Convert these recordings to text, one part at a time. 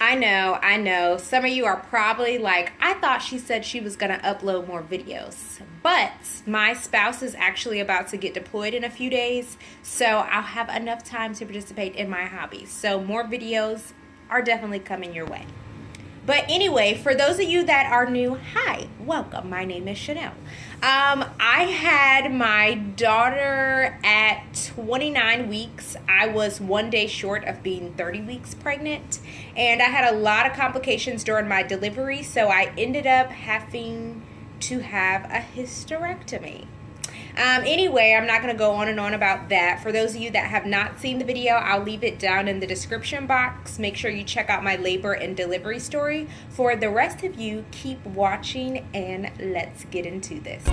I know. Some of you are probably like, I thought she said she was going to upload more videos. But my spouse is actually about to get deployed in a few days, so I'll have enough time to participate in my hobbies. So more videos are definitely coming your way. But anyway, for those of you that are new, hi, welcome. My name is Chanel. I had my daughter at 29 weeks. I was 1 day short of being 30 weeks pregnant, and I had a lot of complications during my delivery, so I ended up having to have a hysterectomy. Anyway, I'm not going to go on and on about that. For those of you that have not seen the video, I'll leave it down in the description box. Make sure you check out my labor and delivery story. For the rest of you, keep watching and let's get into this.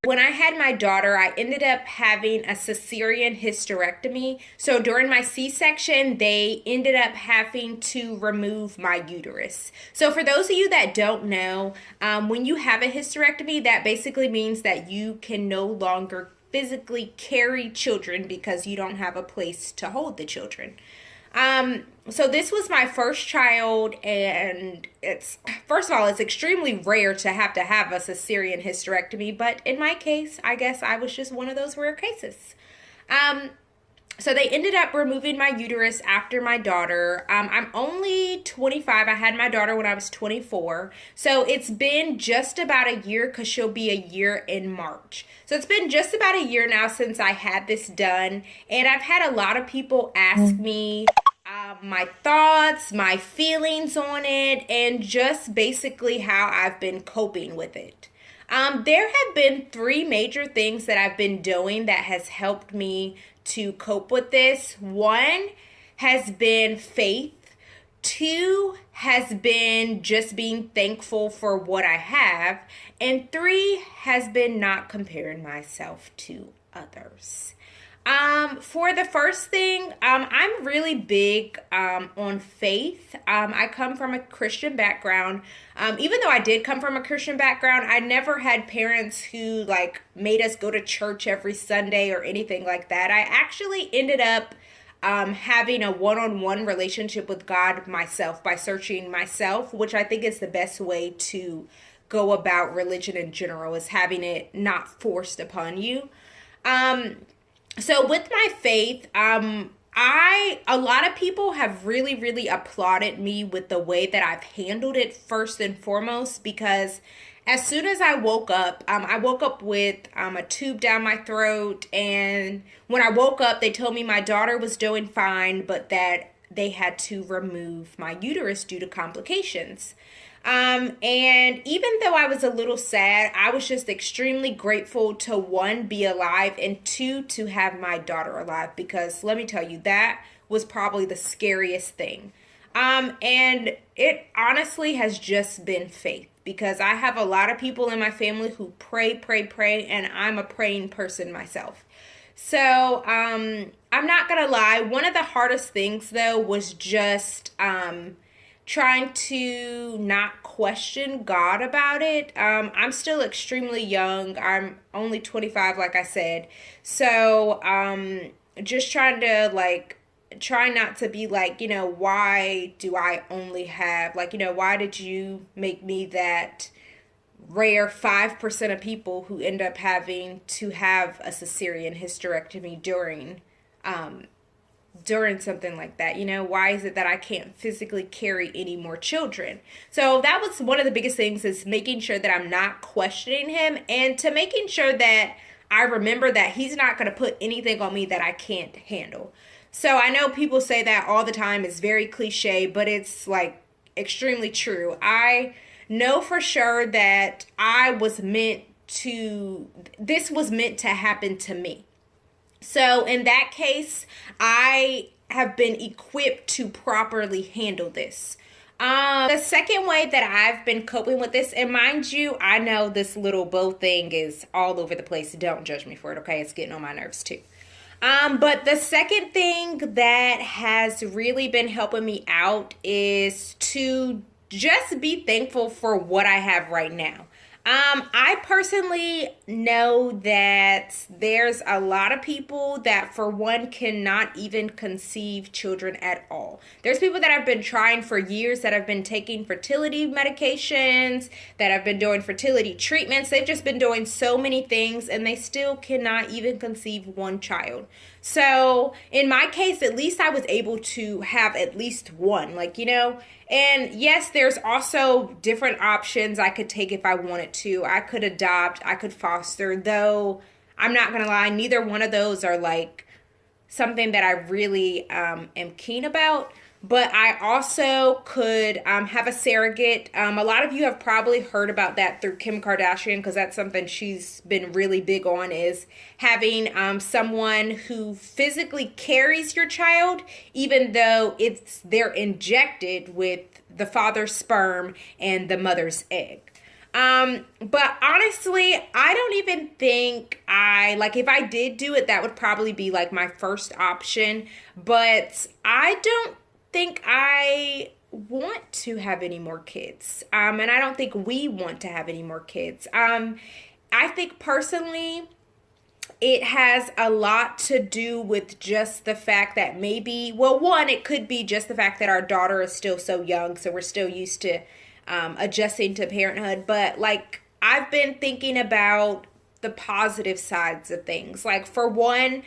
When I had my daughter, I ended up having a cesarean hysterectomy. So during my C-section, they ended up having to remove my uterus. So for those of you that don't know, when you have a hysterectomy, that basically means that you can no longer physically carry children because you don't have a place to hold the children. So this was my first child, and first of all, it's extremely rare to have a cesarean hysterectomy, but in my case, I guess I was just one of those rare cases. So they ended up removing my uterus after my daughter. I'm only 25. I had my daughter when I was 24. So it's been just about a year because she'll be a year in March. So it's been just about a year now since I had this done. And I've had a lot of people ask me my thoughts, my feelings on it, and just basically how I've been coping with it. There have been three major things that I've been doing that has helped me to cope with this. One has been faith. Two has been just being thankful for what I have. And three has been not comparing myself to others. For the first thing, I'm really big on faith. I come from a Christian background. Even though I did come from a Christian background, I never had parents who like made us go to church every Sunday or anything like that. I actually ended up having a one-on-one relationship with God myself by searching myself, which I think is the best way to go about religion in general, is having it not forced upon you. So with my faith, a lot of people have really applauded me with the way that I've handled it first and foremost, because as soon as I woke up with a tube down my throat, and when I woke up, they told me my daughter was doing fine, but that they had to remove my uterus due to complications. And even though I was a little sad, I was just extremely grateful to, one, be alive, and two, to have my daughter alive, because let me tell you, that was probably the scariest thing. And it honestly has just been faith, because I have a lot of people in my family who pray, and I'm a praying person myself. So, I'm not gonna lie. One of the hardest things though was just, trying to not question God about it. I'm still extremely young. I'm only 25, like I said. So, just trying to try not to be like, why do I only have, why did you make me that rare 5% of people who end up having to have a cesarean hysterectomy during something like that? Why is it that I can't physically carry any more children? So that was one of the biggest things, is making sure that I'm not questioning him, and to making sure that I remember that he's not going to put anything on me that I can't handle. So I know people say that all the time. It's very cliche, but it's like extremely true. I know for sure that this was meant to happen to me. So in that case, I have been equipped to properly handle this. The second way that I've been coping with this, and mind you, I know this little bow thing is all over the place. Don't judge me for it, okay? It's getting on my nerves too. But the second thing that has really been helping me out is to just be thankful for what I have right now. I personally know that there's a lot of people that, for one, cannot even conceive children at all. There's people that have been trying for years, that have been taking fertility medications, that have been doing fertility treatments. They've just been doing so many things, and they still cannot even conceive one child. So, in my case, at least I was able to have at least one, and yes, there's also different options I could take if I wanted to. I could adopt, I could foster, though I'm not going to lie, neither one of those are like something that I really am keen about. But I also could have a surrogate. A lot of you have probably heard about that through Kim Kardashian, because that's something she's been really big on, is having someone who physically carries your child, even though they're injected with the father's sperm and the mother's egg. But honestly, I don't even think if I did do it, that would probably be like my first option. But I don't think I want to have any more kids. And I don't think we want to have any more kids. I think personally, it has a lot to do with just the fact that one, it could be just the fact that our daughter is still so young, so we're still used to adjusting to parenthood. But I've been thinking about the positive sides of things. For one,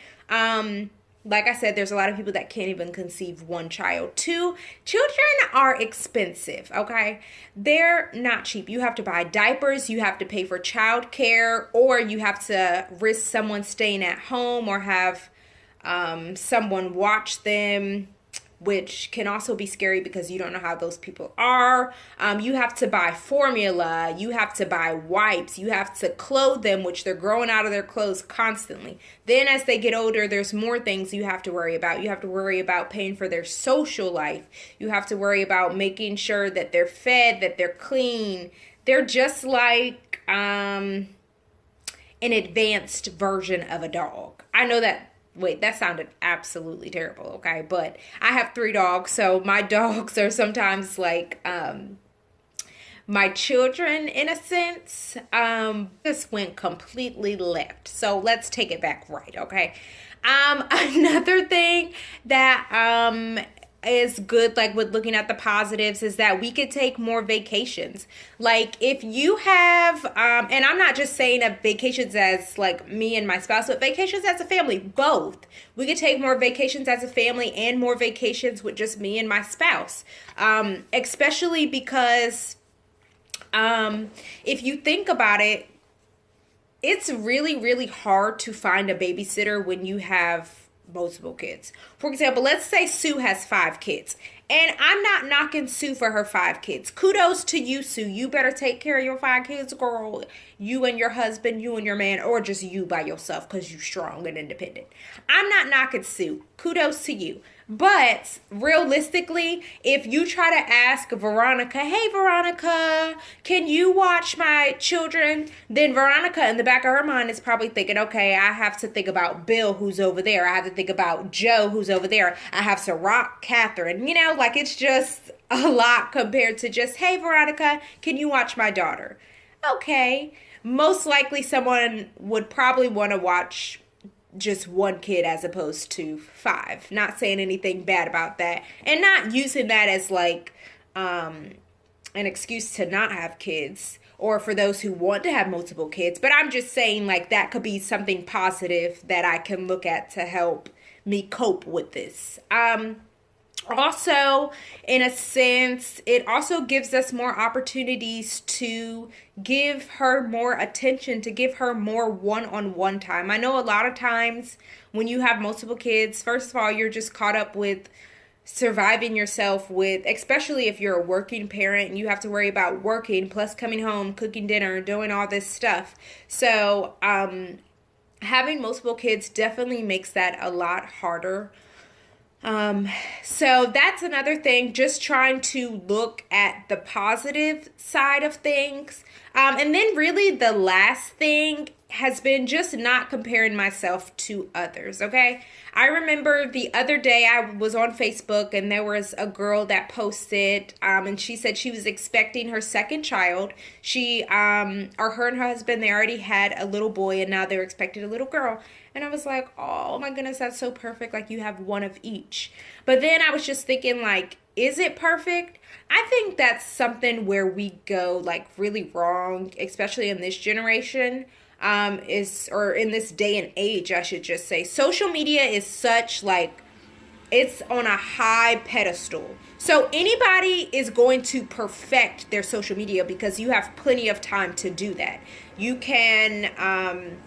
like I said, there's a lot of people that can't even conceive one child. Two, children are expensive, okay? They're not cheap. You have to buy diapers, you have to pay for childcare, or you have to risk someone staying at home or have someone watch them, which can also be scary because you don't know how those people are. You have to buy formula. You have to buy wipes. You have to clothe them, which they're growing out of their clothes constantly. Then as they get older, there's more things you have to worry about. You have to worry about paying for their social life. You have to worry about making sure that they're fed, that they're clean. They're just like an advanced version of a dog. I know that. Wait, that sounded absolutely terrible, okay? But I have 3 dogs, so my dogs are sometimes like my children in a sense. This went completely left, so let's take it back right, okay? Another thing that is good, with looking at the positives, is that we could take more vacations. If you have and I'm not just saying of vacations as me and my spouse, but vacations as a family, both. We could take more vacations as a family and more vacations with just me and my spouse, especially because if you think about it, it's really, really hard to find a babysitter when you have multiple kids. For example, let's say Sue has 5 kids. And I'm not knocking Sue for her 5 kids. Kudos to you, Sue. You better take care of your 5 kids, girl. You and your husband, you and your man, or just you by yourself because you're strong and independent. I'm not knocking Sue. Kudos to you. But realistically, if you try to ask Veronica, hey, Veronica, can you watch my children? Then Veronica, in the back of her mind, is probably thinking, okay, I have to think about Bill, who's over there. I have to think about Joe, who's over there. I have to rock Catherine. It's just a lot compared to just, hey, Veronica, can you watch my daughter? Okay. Most likely someone would probably want to watch just 1 kid as opposed to 5. Not saying anything bad about that, and not using that as an excuse to not have kids, or for those who want to have multiple kids. But I'm just saying that could be something positive that I can look at to help me cope with this. Also, in a sense, it also gives us more opportunities to give her more attention, to give her more one-on-one time. I know a lot of times when you have multiple kids, first of all, you're just caught up with surviving yourself, especially if you're a working parent and you have to worry about working, plus coming home, cooking dinner, doing all this stuff. So, having multiple kids definitely makes that a lot harder. So that's another thing, just trying to look at the positive side of things. And then really the last thing, has been just not comparing myself to others, okay? I remember the other day I was on Facebook and there was a girl that posted and she said she was expecting her second child. She or her and her husband, they already had a little boy and now they're expecting a little girl. And I was like, oh my goodness, that's so perfect. Like, you have one of each. But then I was just thinking, like, is it perfect? I think that's something where we go like really wrong, especially in this generation. Or in this day and age, I should just say. Social media is such like, it's on a high pedestal. So anybody is going to perfect their social media because you have plenty of time to do that. You can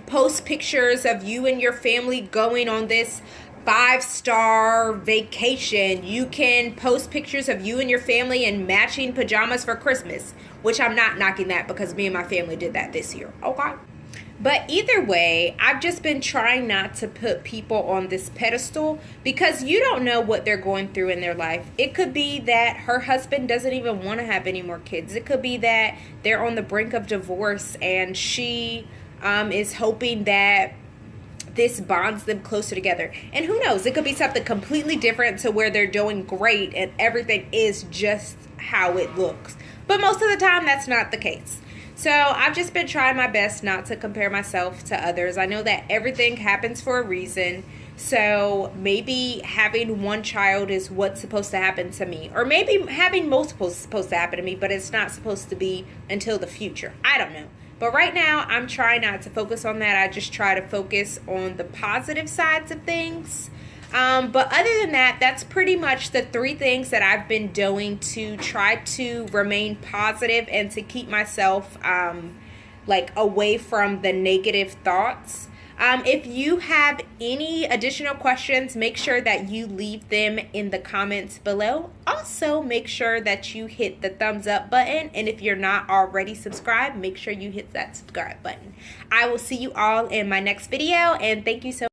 post pictures of you and your family going on this 5-star vacation. You can post pictures of you and your family in matching pajamas for Christmas, which I'm not knocking that because me and my family did that this year. Okay. But either way, I've just been trying not to put people on this pedestal because you don't know what they're going through in their life. It could be that her husband doesn't even want to have any more kids. It could be that they're on the brink of divorce and she is hoping that this bonds them closer together. And who knows, it could be something completely different to where they're doing great and everything is just how it looks. But most of the time, that's not the case. So I've just been trying my best not to compare myself to others. I know that everything happens for a reason. So maybe having one child is what's supposed to happen to me. Or maybe having multiple is supposed to happen to me, but it's not supposed to be until the future. I don't know. But right now, I'm trying not to focus on that. I just try to focus on the positive sides of things. But other than that, that's pretty much the 3 things that I've been doing to try to remain positive and to keep myself like away from the negative thoughts. If you have any additional questions, make sure that you leave them in the comments below. Also, make sure that you hit the thumbs up button. And if you're not already subscribed, make sure you hit that subscribe button. I will see you all in my next video. And thank you so much.